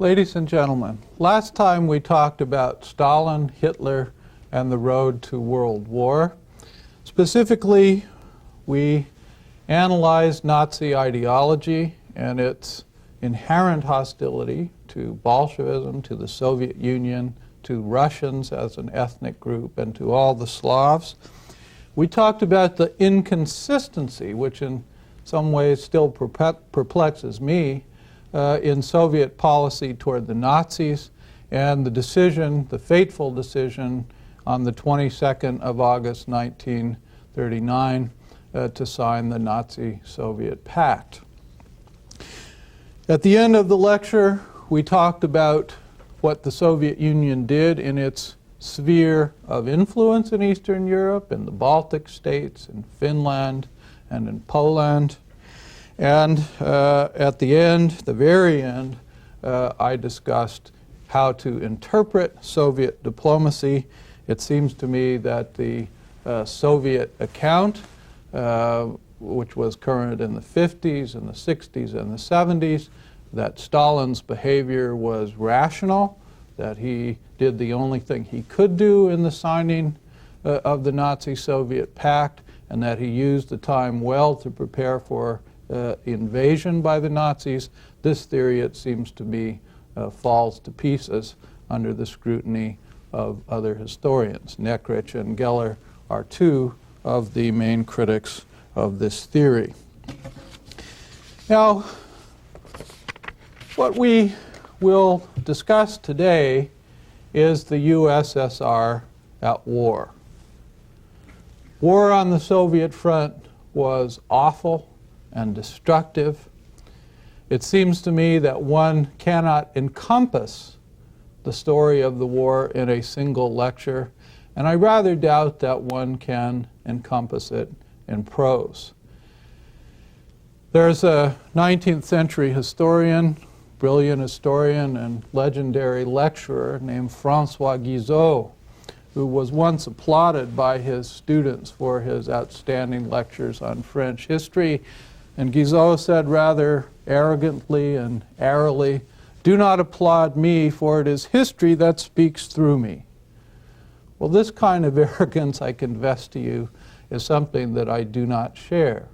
Ladies and gentlemen, last time we talked about Stalin, Hitler, and the road to World War. Specifically, we analyzed Nazi ideology and its inherent hostility to Bolshevism, to the Soviet Union, to Russians as an ethnic group, and to all the Slavs. We talked about the inconsistency, which in some ways still perplexes me, in Soviet policy toward the Nazis, and the decision, the fateful decision on the 22nd of August 1939 to sign the Nazi-Soviet Pact. At the end of the lecture, we talked about what the Soviet Union did in its sphere of influence in Eastern Europe, in the Baltic states, in Finland, and in Poland. And at the end, the very end, I discussed how to interpret Soviet diplomacy. It seems to me that the Soviet account, which was current in the 50s and the 60s and the 70s, that Stalin's behavior was rational, that he did the only thing he could do in the signing of the Nazi-Soviet Pact, and that he used the time well to prepare for invasion by the Nazis. This theory, it seems to me, falls to pieces under the scrutiny of other historians. Neckrich and Geller are two of the main critics of this theory. Now, what we will discuss today is the USSR at war. War on the Soviet front was awful and destructive. It seems to me that one cannot encompass the story of the war in a single lecture, and I rather doubt that one can encompass it in prose. There's a 19th century historian, brilliant historian and legendary lecturer named François Guizot, who was once applauded by his students for his outstanding lectures on French history. And Guizot said rather arrogantly and airily, "Do not applaud me, for it is history that speaks through me." Well, this kind of arrogance, I confess to you, is something that I do not share.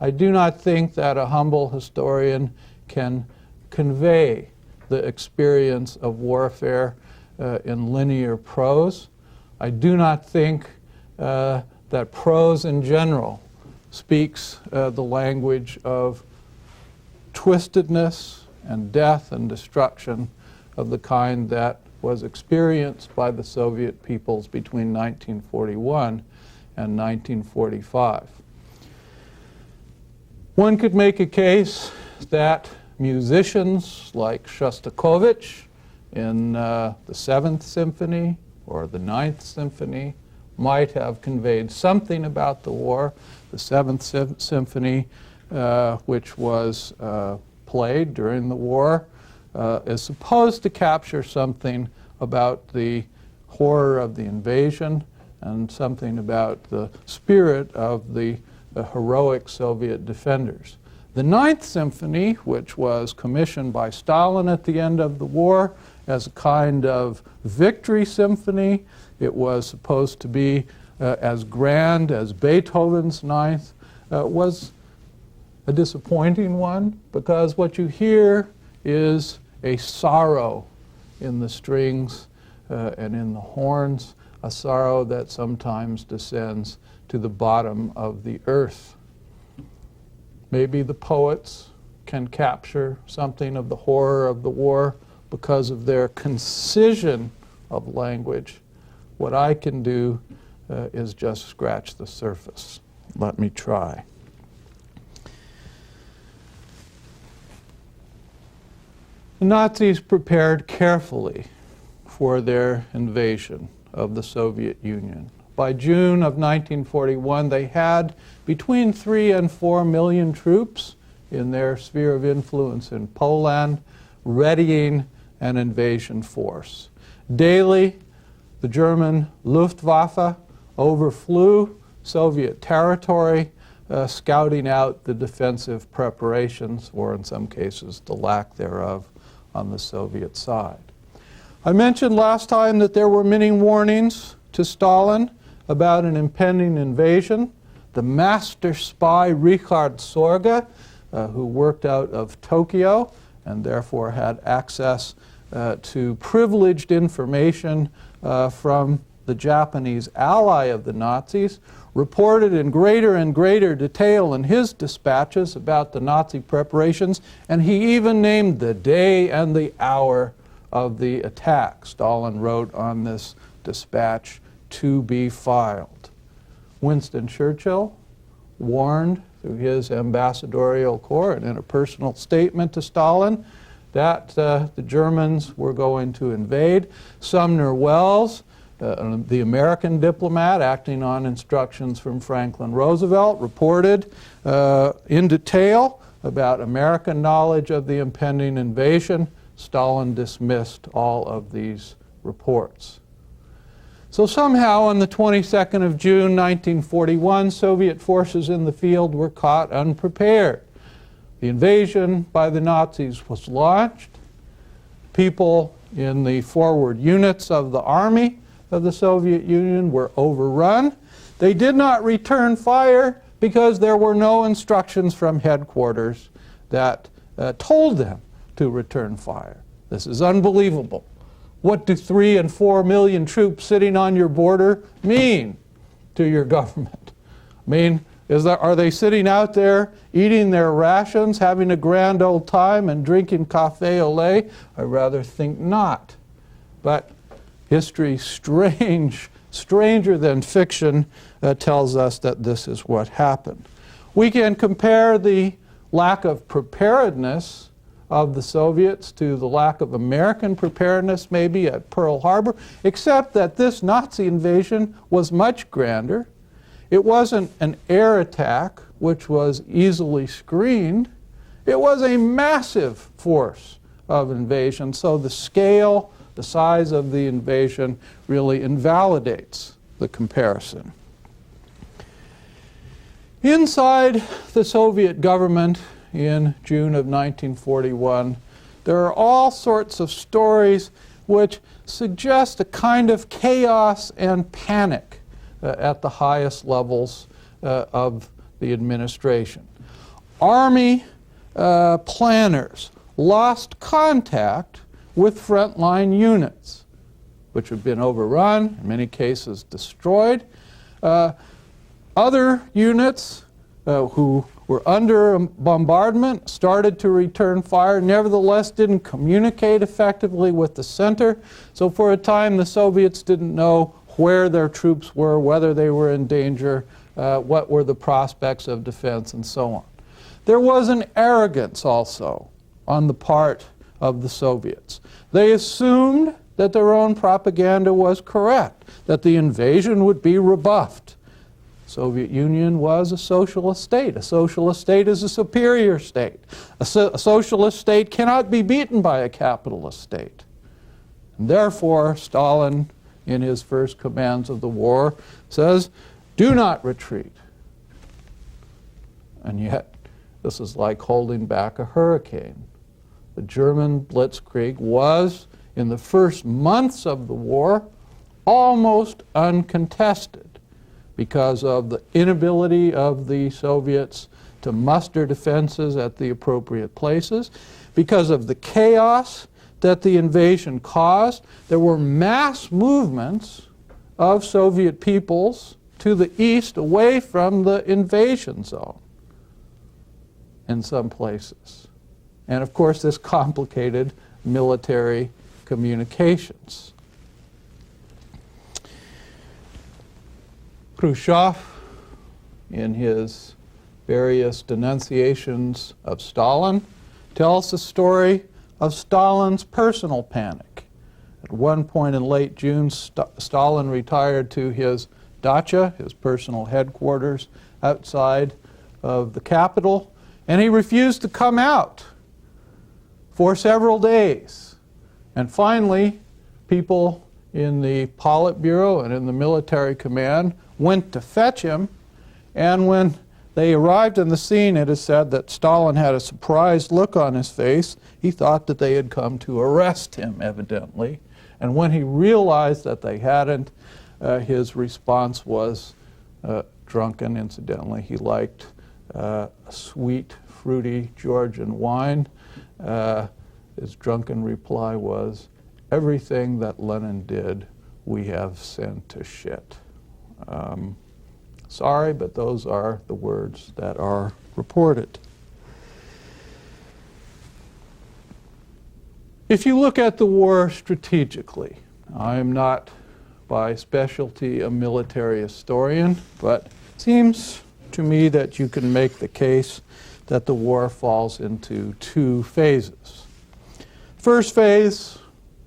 I do not think that a humble historian can convey the experience of warfare in linear prose. I do not think that prose in general speaks the language of twistedness and death and destruction of the kind that was experienced by the Soviet peoples between 1941 and 1945. One could make a case that musicians like Shostakovich in the 7th Symphony or the 9th Symphony might have conveyed something about the war. The 7th Symphony, which was played during the war, is supposed to capture something about the horror of the invasion and something about the spirit of the heroic Soviet defenders. The 9th Symphony, which was commissioned by Stalin at the end of the war as a kind of victory symphony, it was supposed to be as grand as Beethoven's 9th, was a disappointing one, because what you hear is a sorrow in the strings and in the horns, a sorrow that sometimes descends to the bottom of the earth. Maybe the poets can capture something of the horror of the war because of their concision of language. What I can do is just scratch the surface. Let me try. The Nazis prepared carefully for their invasion of the Soviet Union. By June of 1941, they had between 3 and 4 million troops in their sphere of influence in Poland, readying an invasion force. Daily, the German Luftwaffe overflew Soviet territory, scouting out the defensive preparations, or in some cases the lack thereof, on the Soviet side. I mentioned last time that there were many warnings to Stalin about an impending invasion. The master spy Richard Sorge, who worked out of Tokyo and therefore had access to privileged information from the Japanese ally of the Nazis, reported in greater and greater detail in his dispatches about the Nazi preparations, and he even named the day and the hour of the attack. Stalin wrote on this dispatch, "To be filed." Winston Churchill warned through his ambassadorial corps and in a personal statement to Stalin that the Germans were going to invade. Sumner Welles, the American diplomat acting on instructions from Franklin Roosevelt, reported in detail about American knowledge of the impending invasion. Stalin dismissed all of these reports. So somehow on the 22nd of June 1941, Soviet forces in the field were caught unprepared. The invasion by the Nazis was launched. People in the forward units of the army of the Soviet Union were overrun. They did not return fire because there were no instructions from headquarters that told them to return fire. This is unbelievable. What do 3 and 4 million troops sitting on your border mean to your government? I mean, are they sitting out there eating their rations, having a grand old time and drinking café au lait? I rather think not. But history, stranger than fiction, tells us that this is what happened. We can compare the lack of preparedness of the Soviets to the lack of American preparedness maybe at Pearl Harbor, except that this Nazi invasion was much grander. It wasn't an air attack, which was easily screened. It was a massive force of invasion, so the scale, the size of the invasion really invalidates the comparison. Inside the Soviet government in June of 1941, there are all sorts of stories which suggest a kind of chaos and panic at the highest levels of the administration. Army planners lost contact with frontline units, which have been overrun, in many cases destroyed. Other units who were under bombardment started to return fire, nevertheless didn't communicate effectively with the center. So for a time the Soviets didn't know where their troops were, whether they were in danger, what were the prospects of defense, and so on. There was an arrogance also on the part of the Soviets. They assumed that their own propaganda was correct, that the invasion would be rebuffed. The Soviet Union was a socialist state. A socialist state is a superior state. A socialist state cannot be beaten by a capitalist state. And therefore, Stalin, in his first commands of the war, says, do not retreat. And yet, this is like holding back a hurricane. The German blitzkrieg was, in the first months of the war, almost uncontested because of the inability of the Soviets to muster defenses at the appropriate places, because of the chaos that the invasion caused. There were mass movements of Soviet peoples to the east, away from the invasion zone in some places. And of course, this complicated military communications. Khrushchev, in his various denunciations of Stalin, tells the story of Stalin's personal panic. At one point in late June, Stalin retired to his dacha, his personal headquarters outside of the capital, and he refused to come out for several days. And finally, people in the Politburo and in the military command went to fetch him, and when they arrived on the scene, it is said that Stalin had a surprised look on his face. He thought that they had come to arrest him, evidently. And when he realized that they hadn't, his response was drunken. Incidentally, he liked sweet, fruity Georgian wine. His drunken reply was, "Everything that Lenin did, we have sent to shit." Sorry, but those are the words that are reported. If you look at the war strategically, I am not by specialty a military historian, but it seems to me that you can make the case that the war falls into two phases. First phase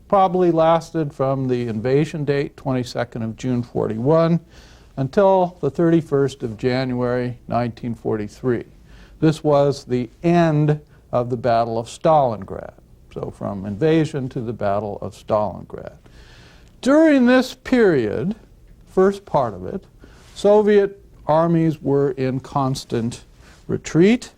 probably lasted from the invasion date, 22nd of June 41, until the 31st of January 1943. This was the end of the Battle of Stalingrad. So from invasion to the Battle of Stalingrad. During this period, first part of it, Soviet armies were in constant retreat.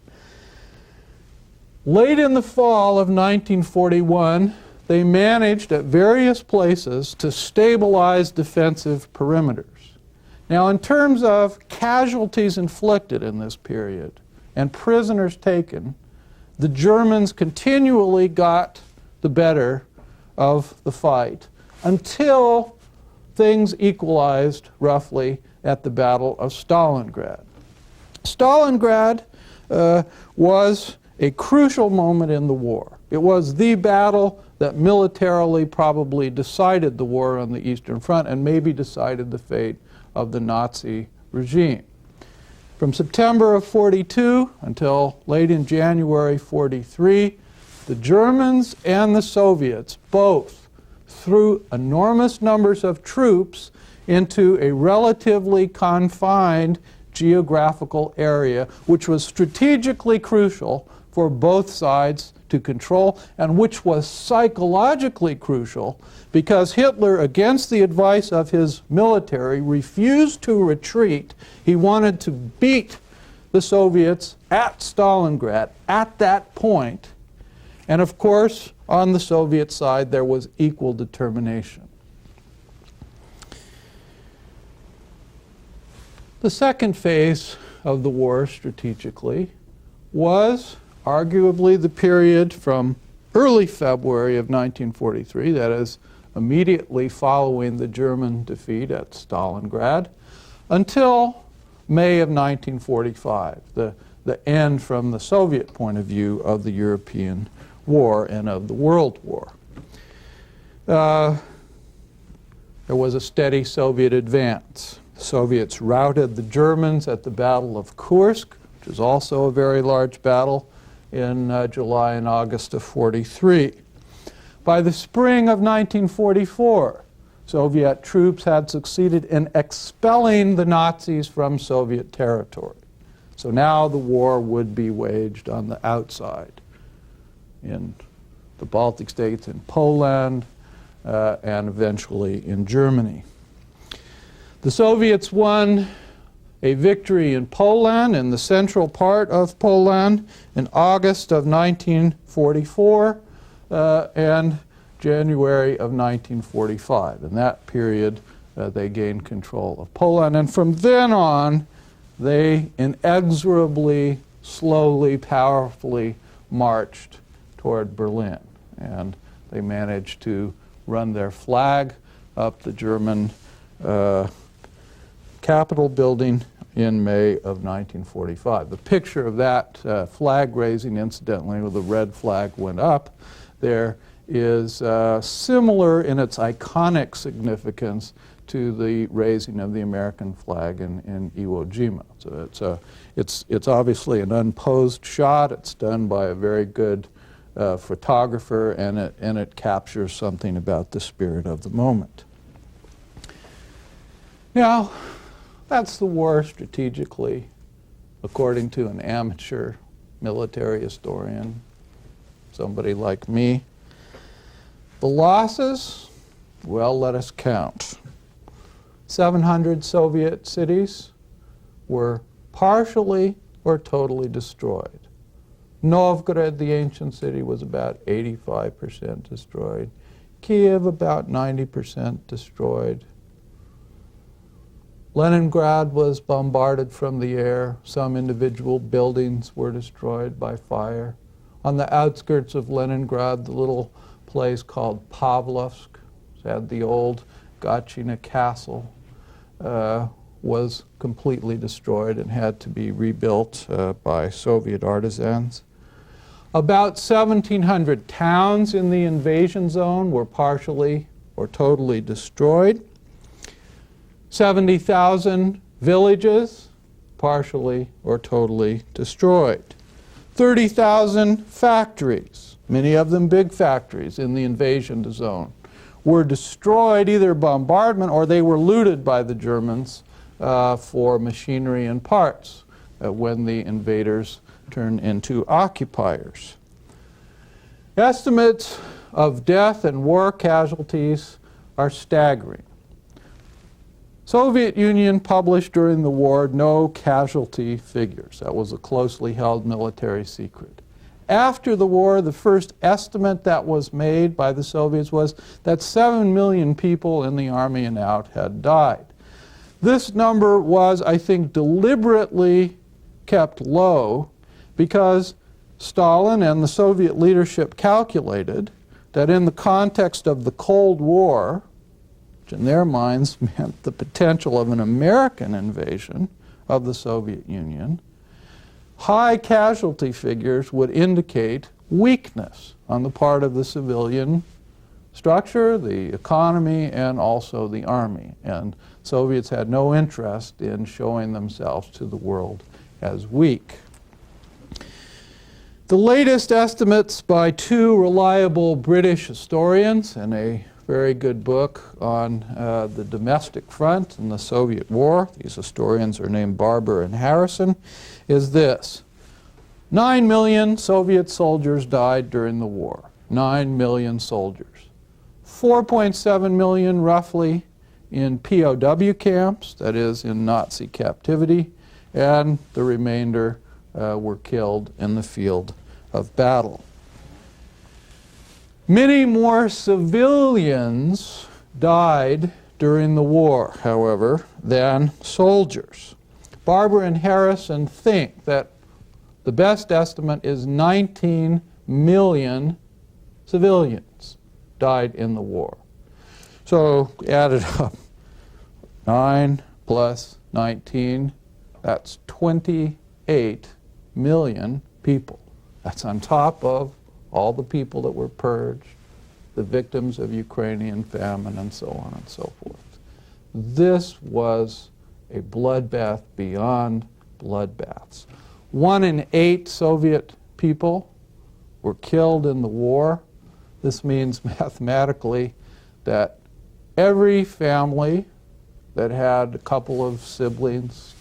Late in the fall of 1941, they managed at various places to stabilize defensive perimeters. Now, in terms of casualties inflicted in this period and prisoners taken, the Germans continually got the better of the fight until things equalized roughly at the Battle of Stalingrad. Stalingrad was a crucial moment in the war. It was the battle that militarily probably decided the war on the Eastern Front and maybe decided the fate of the Nazi regime. From September of 42 until late in January 43, the Germans and the Soviets both threw enormous numbers of troops into a relatively confined geographical area, which was strategically crucial for both sides to control, and which was psychologically crucial because Hitler, against the advice of his military, refused to retreat. He wanted to beat the Soviets at Stalingrad at that point. And of course, on the Soviet side, there was equal determination. The second phase of the war strategically was arguably the period from early February of 1943, that is, immediately following the German defeat at Stalingrad, until May of 1945, the end from the Soviet point of view of the European war and of the World War. There was a steady Soviet advance. The Soviets routed the Germans at the Battle of Kursk, which was also a very large battle in July and August of 43. By the spring of 1944, Soviet troops had succeeded in expelling the Nazis from Soviet territory. So now the war would be waged on the outside in the Baltic states, in Poland, and eventually in Germany. The Soviets won a victory in Poland, in the central part of Poland, in August of 1944 and January of 1945. In that period, they gained control of Poland. And from then on, they inexorably, slowly, powerfully marched toward Berlin. And they managed to run their flag up the German Capitol building in May of 1945. The picture of that flag raising, incidentally, where the red flag went up, there is similar in its iconic significance to the raising of the American flag in Iwo Jima. So it's obviously an unposed shot. It's done by a very good photographer, and it captures something about the spirit of the moment. Now, that's the war strategically, according to an amateur military historian, somebody like me. The losses, well, let us count. 700 Soviet cities were partially or totally destroyed. Novgorod, the ancient city, was about 85% destroyed. Kiev, about 90% destroyed. Leningrad was bombarded from the air. Some individual buildings were destroyed by fire. On the outskirts of Leningrad, the little place called Pavlovsk, had the old Gatchina castle, was completely destroyed and had to be rebuilt by Soviet artisans. About 1,700 towns in the invasion zone were partially or totally destroyed. 70,000 villages, partially or totally destroyed. 30,000 factories, many of them big factories in the invasion zone, were destroyed, either bombardment or they were looted by the Germans for machinery and parts when the invaders turned into occupiers. Estimates of death and war casualties are staggering. Soviet Union published during the war no casualty figures. That was a closely held military secret. After the war, the first estimate that was made by the Soviets was that 7 million people in the army and out had died. This number was, I think, deliberately kept low because Stalin and the Soviet leadership calculated that in the context of the Cold War, which in their minds meant the potential of an American invasion of the Soviet Union, high casualty figures would indicate weakness on the part of the civilian structure, the economy, and also the army. And Soviets had no interest in showing themselves to the world as weak. The latest estimates by two reliable British historians in a very good book on the domestic front in the Soviet war, these historians are named Barber and Harrison, is this: 9 million Soviet soldiers died during the war. 9 million soldiers. 4.7 million roughly in POW camps, that is in Nazi captivity, and the remainder were killed in the field of battle. Many more civilians died during the war, however, than soldiers. Barber and Harrison think that the best estimate is 19 million civilians died in the war. So add it up. 9 plus 19, that's 28 million people. That's on top of all the people that were purged, the victims of Ukrainian famine, and so on and so forth. This was a bloodbath beyond bloodbaths. 1 in 8 Soviet people were killed in the war. This means mathematically that every family that had a couple of siblings,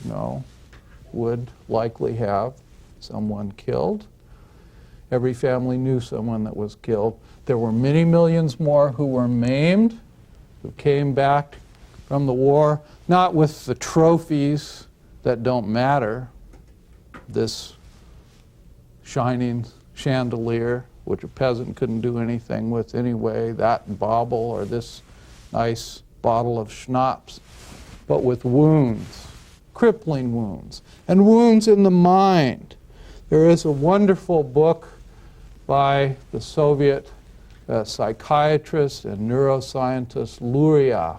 would likely have someone killed. Every family knew someone that was killed. There were many millions more who were maimed, who came back from the war, not with the trophies that don't matter, this shining chandelier, which a peasant couldn't do anything with anyway, that bauble, or this nice bottle of schnapps, but with wounds, crippling wounds, and wounds in the mind. There is a wonderful book by the Soviet psychiatrist and neuroscientist Luria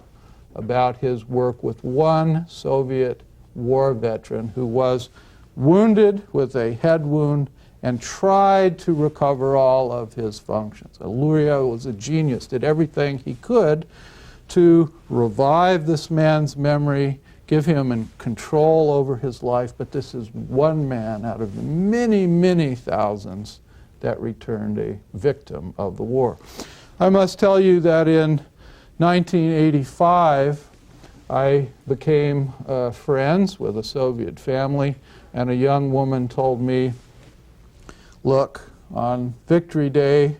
about his work with one Soviet war veteran who was wounded with a head wound and tried to recover all of his functions. Luria was a genius, did everything he could to revive this man's memory, give him control over his life, but this is one man out of the many, many thousands that returned a victim of the war. I must tell you that in 1985, I became friends with a Soviet family, and a young woman told me, look, on Victory Day,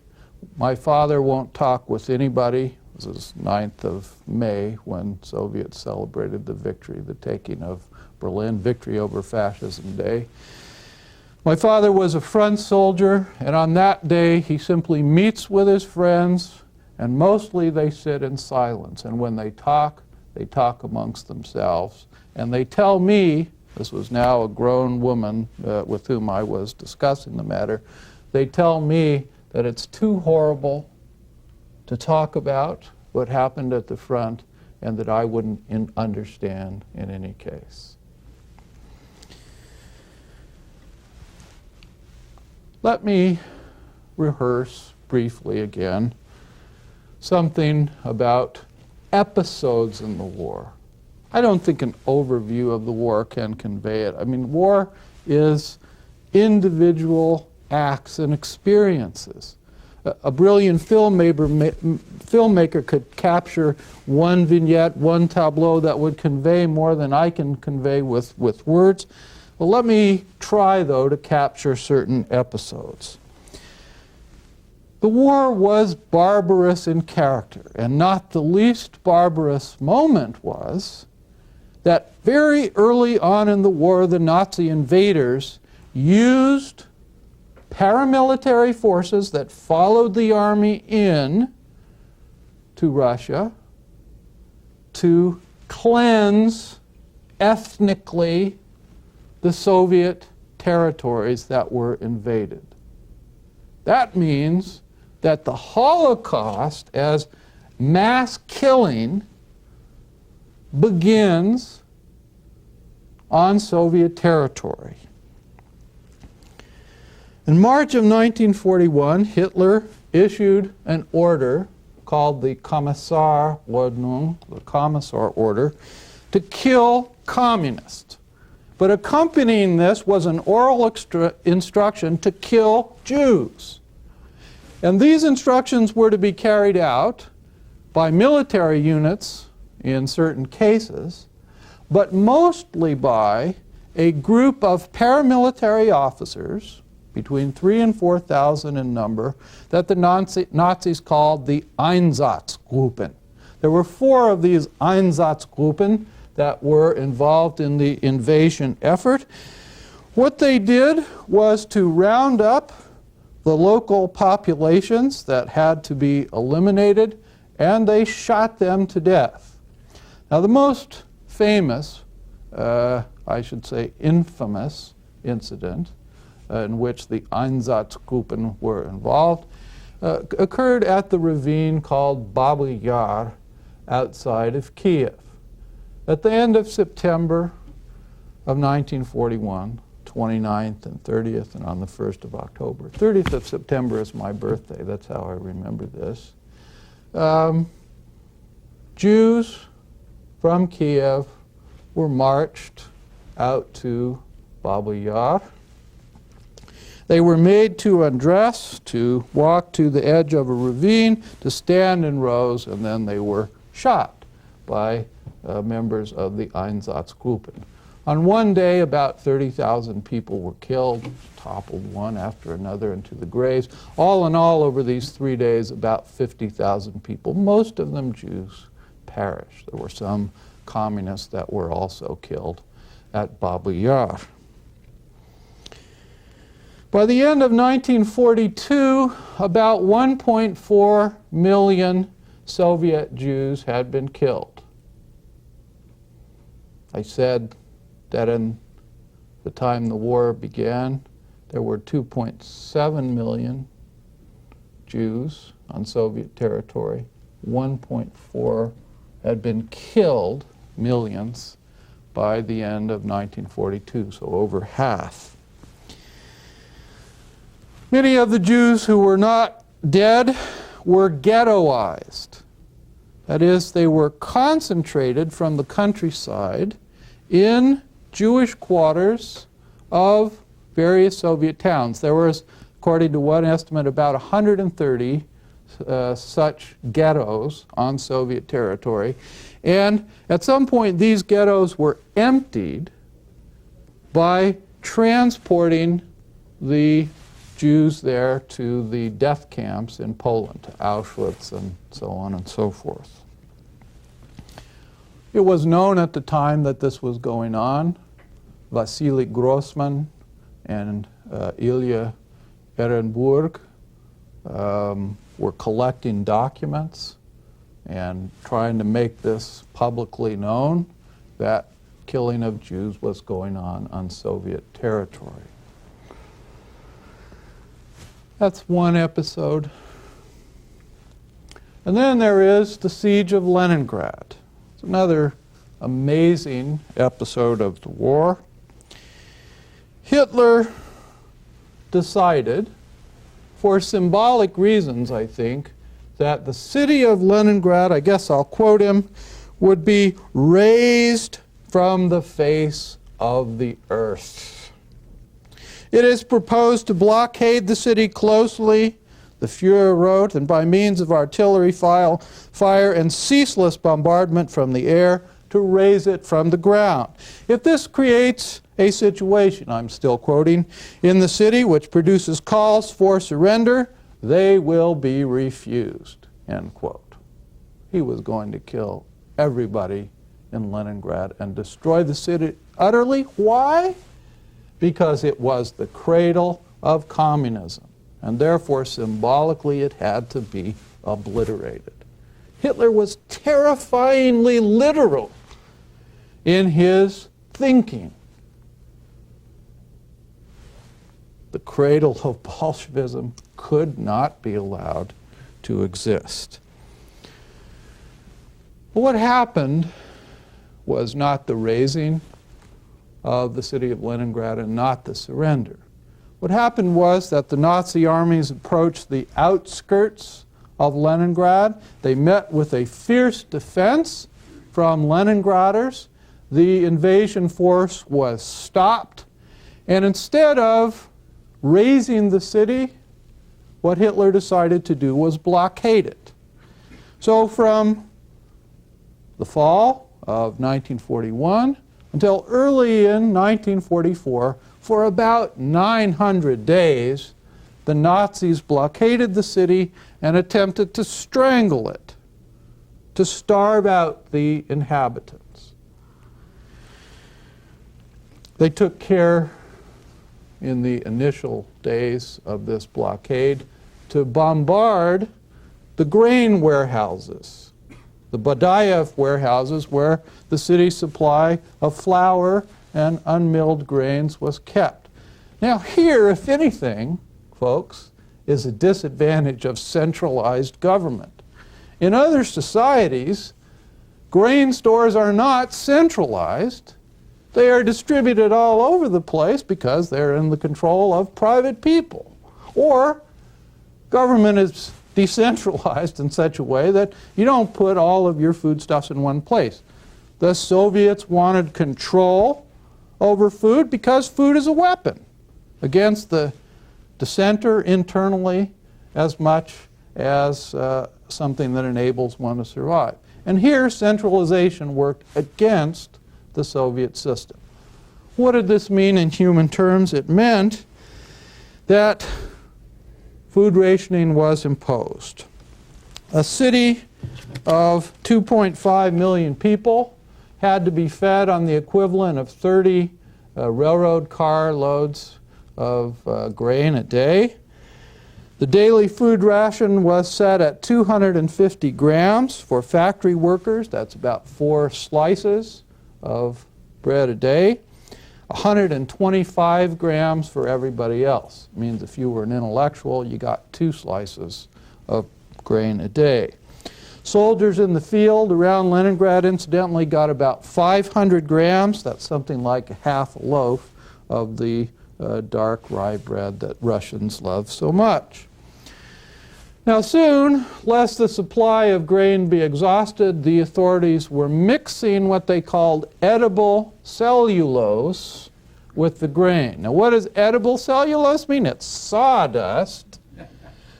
my father won't talk with anybody. This is 9th of May when Soviets celebrated the victory, the taking of Berlin, Victory Over Fascism Day. My father was a front soldier, and on that day he simply meets with his friends, and mostly they sit in silence. And when they talk amongst themselves. And they tell me, this was now a grown woman with whom I was discussing the matter, they tell me that it's too horrible to talk about what happened at the front and that I wouldn't understand in any case. Let me rehearse briefly again something about episodes in the war. I don't think an overview of the war can convey it. I mean, war is individual acts and experiences. A brilliant filmmaker could capture one vignette, one tableau that would convey more than I can convey with words. Well, let me try, though, to capture certain episodes. The war was barbarous in character, and not the least barbarous moment was that very early on in the war, the Nazi invaders used paramilitary forces that followed the army in to Russia to cleanse ethnically the Soviet territories that were invaded. That means that the Holocaust as mass killing begins on Soviet territory. In March of 1941, Hitler issued an order called the Kommissarordnung, the Commissar Order, to kill communists. But accompanying this was an oral instruction to kill Jews. And these instructions were to be carried out by military units in certain cases, but mostly by a group of paramilitary officers, between 3,000 and 4,000 in number, that the Nazis called the Einsatzgruppen. There were 4 of these Einsatzgruppen that were involved in the invasion effort. What they did was to round up the local populations that had to be eliminated, and they shot them to death. Now, the most famous, I should say infamous, incident in which the Einsatzgruppen were involved occurred at the ravine called Babi Yar outside of Kiev. At the end of September of 1941, 29th and 30th, and on the 1st of October. 30th of September is my birthday. That's how I remember this. Jews from Kiev were marched out to Babi Yar. They were made to undress, to walk to the edge of a ravine, to stand in rows, and then they were shot by members of the Einsatzgruppen. On one day, about 30,000 people were killed, toppled one after another into the graves. All in all, over these 3 days, about 50,000 people, most of them Jews, perished. There were some communists that were also killed at Babi Yar. By the end of 1942, about 1.4 million Soviet Jews had been killed. I said that in the time the war began, there were 2.7 million Jews on Soviet territory. 1.4 had been killed, millions, by the end of 1942, so over half. Many of the Jews who were not dead were ghettoized. That is, they were concentrated from the countryside in Jewish quarters of various Soviet towns. There was, according to one estimate, about 130 such ghettos on Soviet territory. And at some point, these ghettos were emptied by transporting the Jews there to the death camps in Poland, to Auschwitz and so on and so forth. It was known at the time that this was going on. Vasily Grossman and Ilya Ehrenburg were collecting documents and trying to make this publicly known that killing of Jews was going on Soviet territory. That's one episode. And then there is the siege of Leningrad. It's another amazing episode of the war. Hitler decided, for symbolic reasons, I think, that the city of Leningrad, I guess I'll quote him, would be razed from the face of the earth. It is proposed to blockade the city closely, the Fuhrer wrote, and by means of artillery fire and ceaseless bombardment from the air to raze it from the ground. If this creates a situation, I'm still quoting, in the city which produces calls for surrender, they will be refused, end quote. He was going to kill everybody in Leningrad and destroy the city utterly. Why? Because it was the cradle of communism, and therefore symbolically it had to be obliterated. Hitler was terrifyingly literal in his thinking. The cradle of Bolshevism could not be allowed to exist. But what happened was not the razing of the city of Leningrad and not the surrender. What happened was that the Nazi armies approached the outskirts of Leningrad. They met with a fierce defense from Leningraders. The invasion force was stopped, and instead of razing the city, what Hitler decided to do was blockade it. So from the fall of 1941 until early in 1944, for about 900 days, the Nazis blockaded the city and attempted to strangle it, to starve out the inhabitants. They took care in the initial days of this blockade to bombard the grain warehouses, the Badaev warehouses where the city's supply of flour and unmilled grains was kept. Now here, if anything, folks, is a disadvantage of centralized government. In other societies, grain stores are not centralized. They are distributed all over the place because they're in the control of private people. Or government is decentralized in such a way that you don't put all of your foodstuffs in one place. The Soviets wanted control over food because food is a weapon against the dissenter internally as much as something that enables one to survive. And here centralization worked against the Soviet system. What did this mean in human terms? It meant that food rationing was imposed. A city of 2.5 million people had to be fed on the equivalent of 30 railroad car loads of grain a day. The daily food ration was set at 250 grams for factory workers. That's about 4 slices of bread a day. 125 grams for everybody else. It means if you were an intellectual, you got 2 slices of grain a day. Soldiers in the field around Leningrad, incidentally, got about 500 grams. That's something like half a loaf of the dark rye bread that Russians love so much. Now soon, lest the supply of grain be exhausted, the authorities were mixing what they called edible cellulose with the grain. Now what does edible cellulose mean? It's sawdust.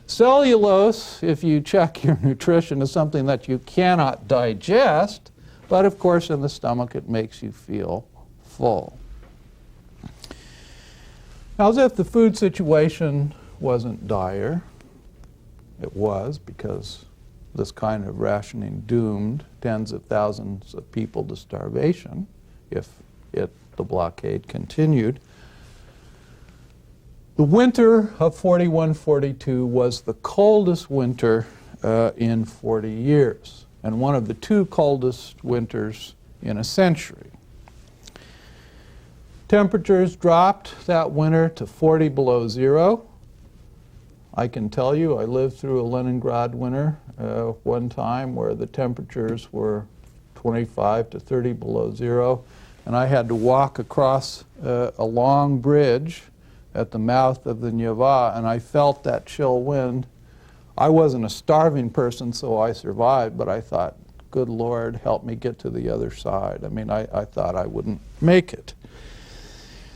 Cellulose, if you check your nutrition, is something that you cannot digest, but of course in the stomach it makes you feel full. Now as if the food situation wasn't dire, it was, because this kind of rationing doomed tens of thousands of people to starvation if it the blockade continued. The winter of 41-42 was the coldest winter in 40 years, and one of the two coldest winters in a century. Temperatures dropped that winter to 40 below zero. I can tell you, I lived through a Leningrad winter one time where the temperatures were 25 to 30 below zero, and I had to walk across a long bridge at the mouth of the Neva, and I felt that chill wind. I wasn't a starving person, so I survived, but I thought, good Lord, help me get to the other side. I mean, I thought I wouldn't make it.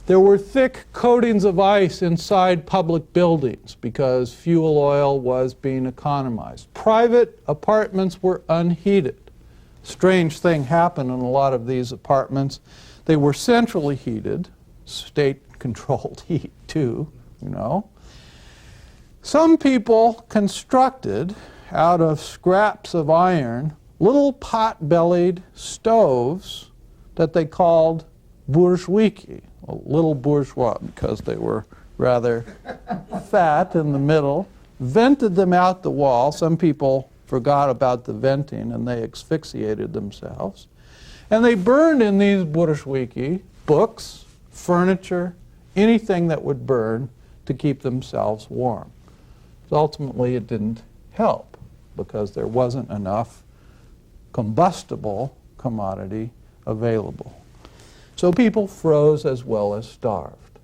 There were thick coatings of ice inside public buildings because fuel oil was being economized. Private apartments were unheated. Strange thing happened in a lot of these apartments. They were centrally heated, state-controlled heat too, you know. Some people constructed out of scraps of iron little pot-bellied stoves that they called bourgeoisie, little bourgeois, because they were rather fat in the middle, vented them out the wall. Some people forgot about the venting and they asphyxiated themselves. And they burned in these bourgeoisie books, furniture, anything that would burn to keep themselves warm. So ultimately it didn't help because there wasn't enough combustible commodity available. So people froze as well as starved.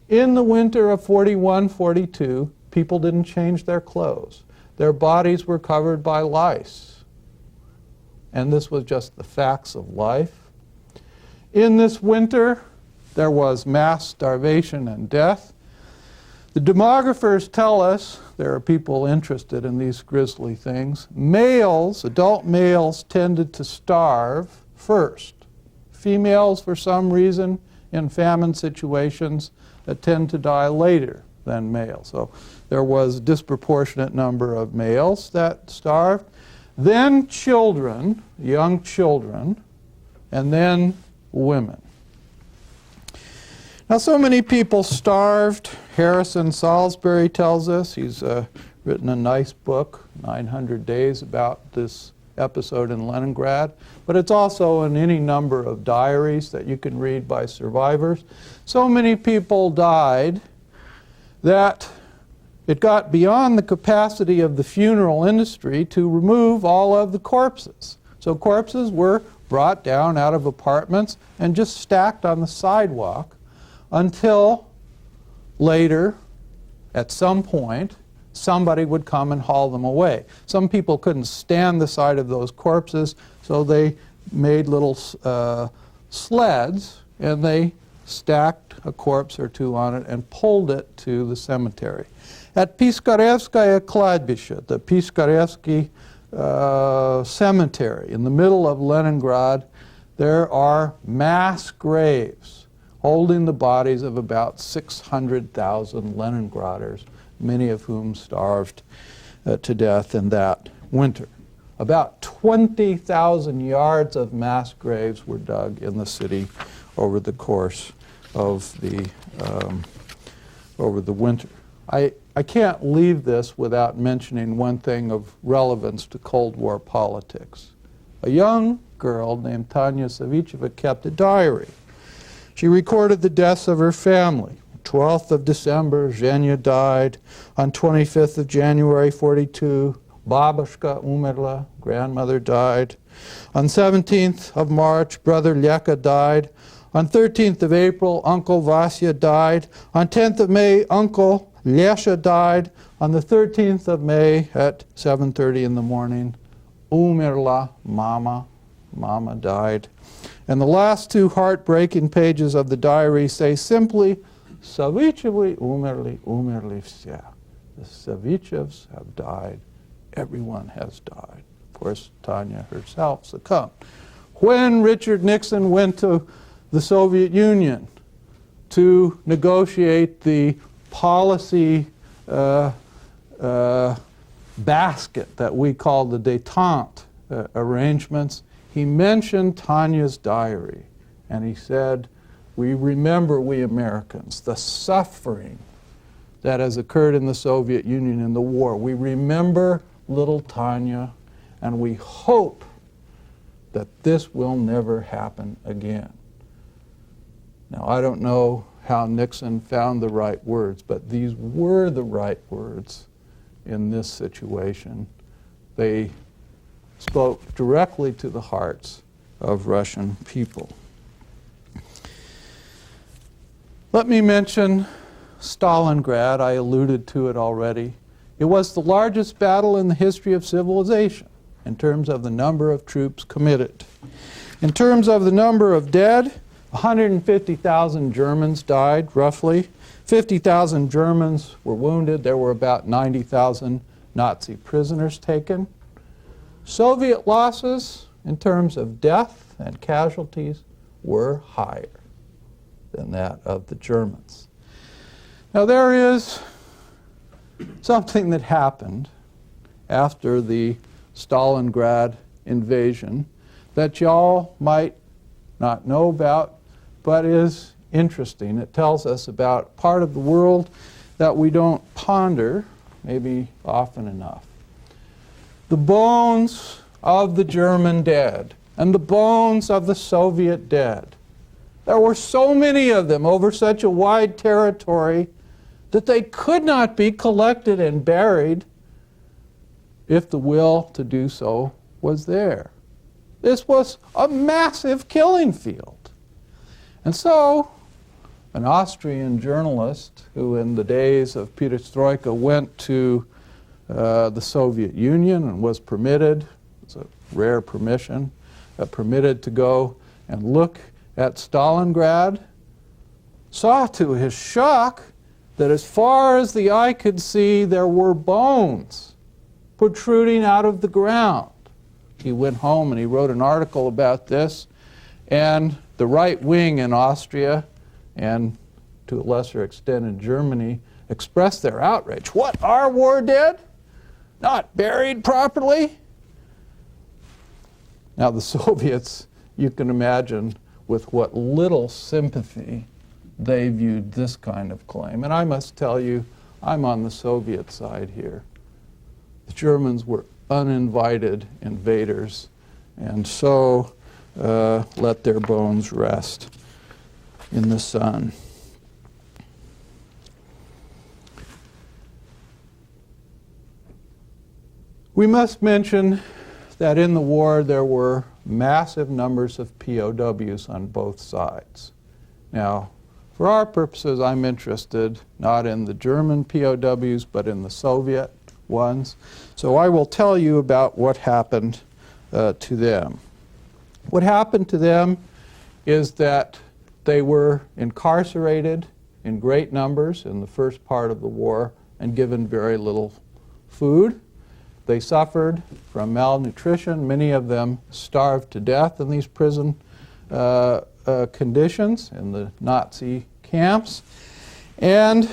In the winter of 41-42, people didn't change their clothes. Their bodies were covered by lice. And this was just the facts of life. In this winter, there was mass starvation and death. The demographers tell us, there are people interested in these grisly things, males, adult males, tended to starve first. Females, for some reason, in famine situations, tend to die later than males. So there was a disproportionate number of males that starved. Then children, young children, and then women. Now, so many people starved. Harrison Salisbury tells us, he's written a nice book, 900 Days, about this episode in Leningrad, but it's also in any number of diaries that you can read by survivors. So many people died that it got beyond the capacity of the funeral industry to remove all of the corpses. So corpses were brought down out of apartments and just stacked on the sidewalk until later, at some point, somebody would come and haul them away. Some people couldn't stand the sight of those corpses, so they made little sleds and they stacked a corpse or two on it and pulled it to the cemetery. At Piskarevskaya Kladbyshe, the Piskarevsky cemetery in the middle of Leningrad, there are mass graves holding the bodies of about 600,000 Leningraders, many of whom starved to death in that winter. About 20,000 yards of mass graves were dug in the city over the course of the winter. I can't leave this without mentioning one thing of relevance to Cold War politics. A young girl named Tanya Savicheva kept a diary. She recorded the deaths of her family. 12th of December, Zhenya died. On 25th of January, 42, Babushka umerla, grandmother died. On 17th of March, brother Leka died. On 13th of April, Uncle Vasya died. On 10th of May, Uncle Lesha died. On the 13th of May at 7:30 in the morning, umerla, Mama. Mama died. And the last two heartbreaking pages of the diary say simply, Savichevi umerli, umerli vse. The Savichevs have died. Everyone has died. Of course, Tanya herself succumbed. When Richard Nixon went to the Soviet Union to negotiate the policy basket that we call the détente arrangements, he mentioned Tanya's diary, and he said, We remember, we Americans, the suffering that has occurred in the Soviet Union in the war. We remember little Tanya, and we hope that this will never happen again. Now, I don't know how Nixon found the right words, but these were the right words in this situation. They spoke directly to the hearts of Russian people. Let me mention Stalingrad. I alluded to it already. It was the largest battle in the history of civilization in terms of the number of troops committed. In terms of the number of dead, 150,000 Germans died, roughly. 50,000 Germans were wounded. There were about 90,000 Nazi prisoners taken. Soviet losses, in terms of death and casualties, were higher than that of the Germans. Now, there is something that happened after the Stalingrad invasion that y'all might not know about, but is interesting. It tells us about part of the world that we don't ponder, maybe often enough. The bones of the German dead and the bones of the Soviet dead. There were so many of them over such a wide territory that they could not be collected and buried if the will to do so was there. This was a massive killing field. And so, an Austrian journalist who in the days of perestroika went to the Soviet Union and was permitted, it's a rare permission, permitted to go and look at Stalingrad, saw to his shock that as far as the eye could see, there were bones protruding out of the ground. He went home and he wrote an article about this, and the right wing in Austria, and to a lesser extent in Germany, expressed their outrage. What, our war dead? Not buried properly? Now the Soviets, you can imagine with what little sympathy they viewed this kind of claim. And I must tell you, I'm on the Soviet side here. The Germans were uninvited invaders, and so let their bones rest in the sun. We must mention that in the war there were massive numbers of POWs on both sides. Now, for our purposes, I'm interested not in the German POWs, but in the Soviet ones. So I will tell you about what happened to them. What happened to them is that they were incarcerated in great numbers in the first part of the war and given very little food. They suffered from malnutrition. Many of them starved to death in these prison conditions in the Nazi camps. And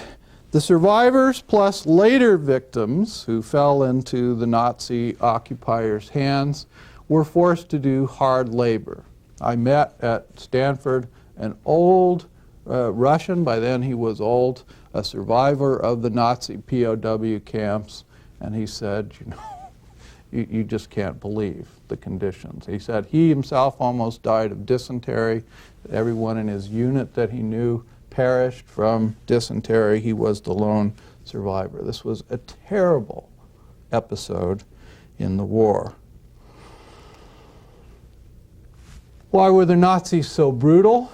the survivors, plus later victims who fell into the Nazi occupiers' hands, were forced to do hard labor. I met at Stanford an old Russian, by then he was old, a survivor of the Nazi POW camps, and he said, you know, you just can't believe the conditions. He said he himself almost died of dysentery. Everyone in his unit that he knew perished from dysentery. He was the lone survivor. This was a terrible episode in the war. Why were the Nazis so brutal?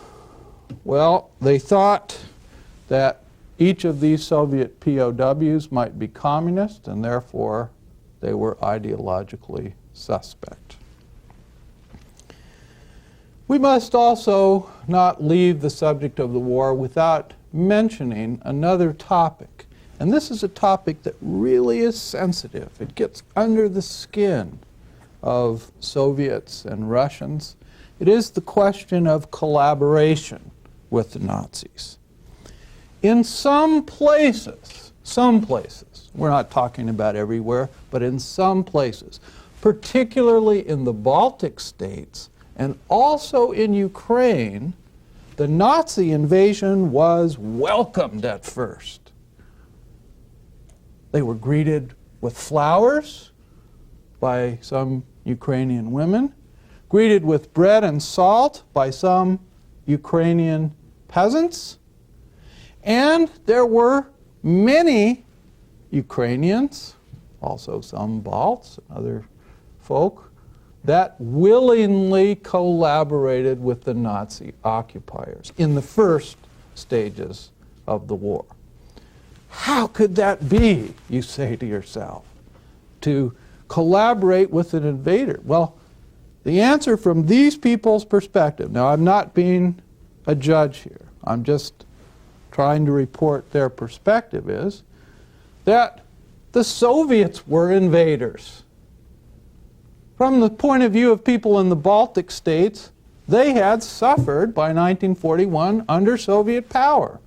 Well, they thought that each of these Soviet POWs might be communist, and therefore they were ideologically suspect. We must also not leave the subject of the war without mentioning another topic. And this is a topic that really is sensitive. It gets under the skin of Soviets and Russians. It is the question of collaboration with the Nazis. In some places, we're not talking about everywhere, but in some places, particularly in the Baltic states and also in Ukraine, the Nazi invasion was welcomed at first. They were greeted with flowers by some Ukrainian women, greeted with bread and salt by some Ukrainian peasants, and there were many Ukrainians, also some Balts and other folk, that willingly collaborated with the Nazi occupiers in the first stages of the war. How could that be, you say to yourself, to collaborate with an invader? Well, the answer from these people's perspective, now I'm not being a judge here, I'm just trying to report their perspective, is that the Soviets were invaders. From the point of view of people in the Baltic states, they had suffered by 1941 under Soviet power.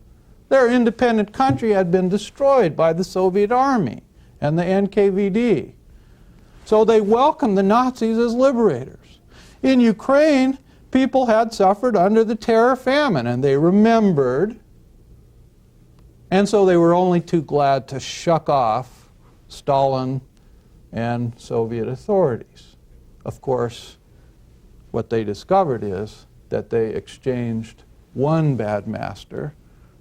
Their independent country had been destroyed by the Soviet army and the NKVD. So they welcomed the Nazis as liberators. In Ukraine, people had suffered under the terror famine, and they remembered, and so they were only too glad to shuck off Stalin and Soviet authorities. Of course, what they discovered is that they exchanged one bad master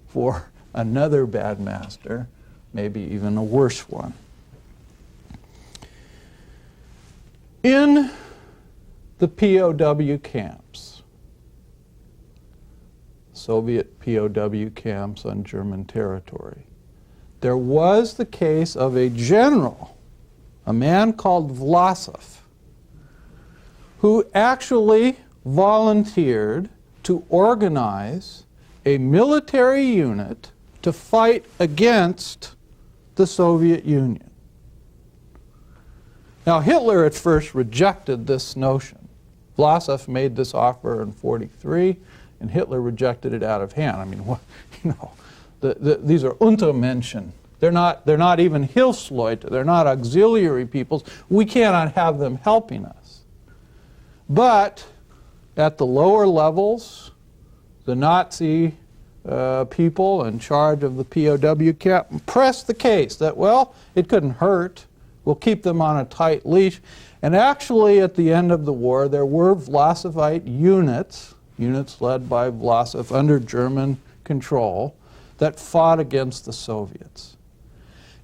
for another bad master, maybe even a worse one. In the POW camps, Soviet POW camps on German territory, there was the case of a general, a man called Vlasov, who actually volunteered to organize a military unit to fight against the Soviet Union. Now, Hitler at first rejected this notion. Vlasov made this offer in 1943, and Hitler rejected it out of hand. I mean, these are Untermenschen. They're not even Hilfsleute. They're not auxiliary peoples. We cannot have them helping us. But at the lower levels, the Nazi people in charge of the POW camp pressed the case that, well, it couldn't hurt. We'll keep them on a tight leash. And actually, at the end of the war, there were Vlasovite units led by Vlasov under German control, that fought against the Soviets.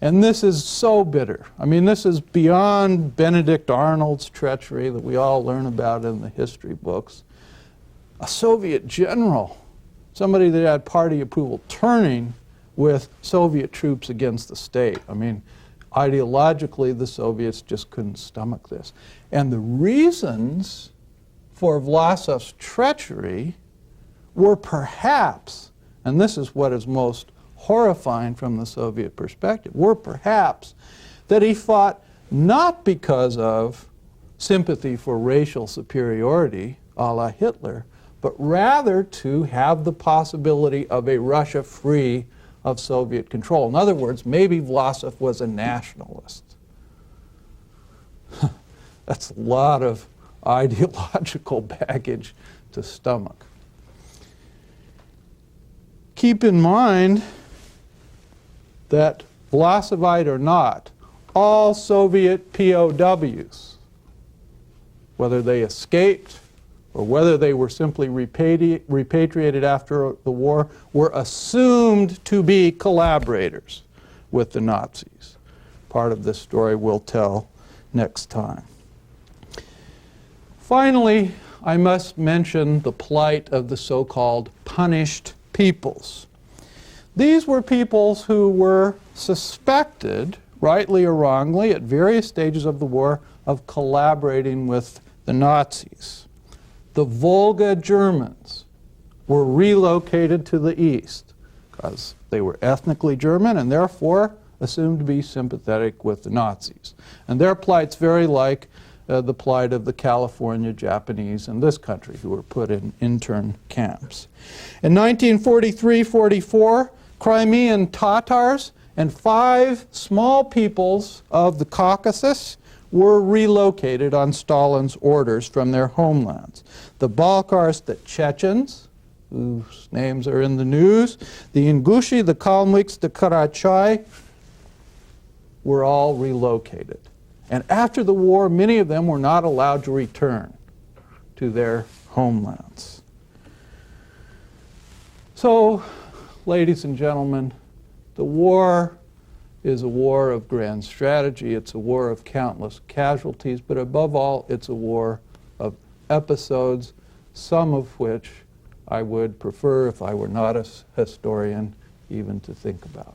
And this is so bitter. I mean, this is beyond Benedict Arnold's treachery that we all learn about in the history books. A Soviet general, somebody that had party approval, turning with Soviet troops against the state. I mean, ideologically, the Soviets just couldn't stomach this. And the reasons for Vlasov's treachery were perhaps, and this is what is most horrifying from the Soviet perspective, were perhaps that he fought not because of sympathy for racial superiority, a la Hitler, but rather to have the possibility of a Russia free of Soviet control. In other words, maybe Vlasov was a nationalist. That's a lot of ideological baggage to stomach. Keep in mind that, Vlasovite or not, all Soviet POWs, whether they escaped or whether they were simply repatriated after the war, were assumed to be collaborators with the Nazis. Part of this story we'll tell next time. Finally, I must mention the plight of the so-called punished peoples. These were peoples who were suspected, rightly or wrongly, at various stages of the war, of collaborating with the Nazis. The Volga Germans were relocated to the east because they were ethnically German and therefore assumed to be sympathetic with the Nazis. And their plight's very like the plight of the California Japanese in this country who were put in intern camps. In 1943-44, Crimean Tatars and 5 small peoples of the Caucasus were relocated on Stalin's orders from their homelands. The Balkars, the Chechens, whose names are in the news, the Ingushi, the Kalmyks, the Karachay, were all relocated. And after the war, many of them were not allowed to return to their homelands. So, ladies and gentlemen, the war is a war of grand strategy. It's a war of countless casualties, but above all, it's a war of episodes, some of which I would prefer, if I were not a historian, even to think about.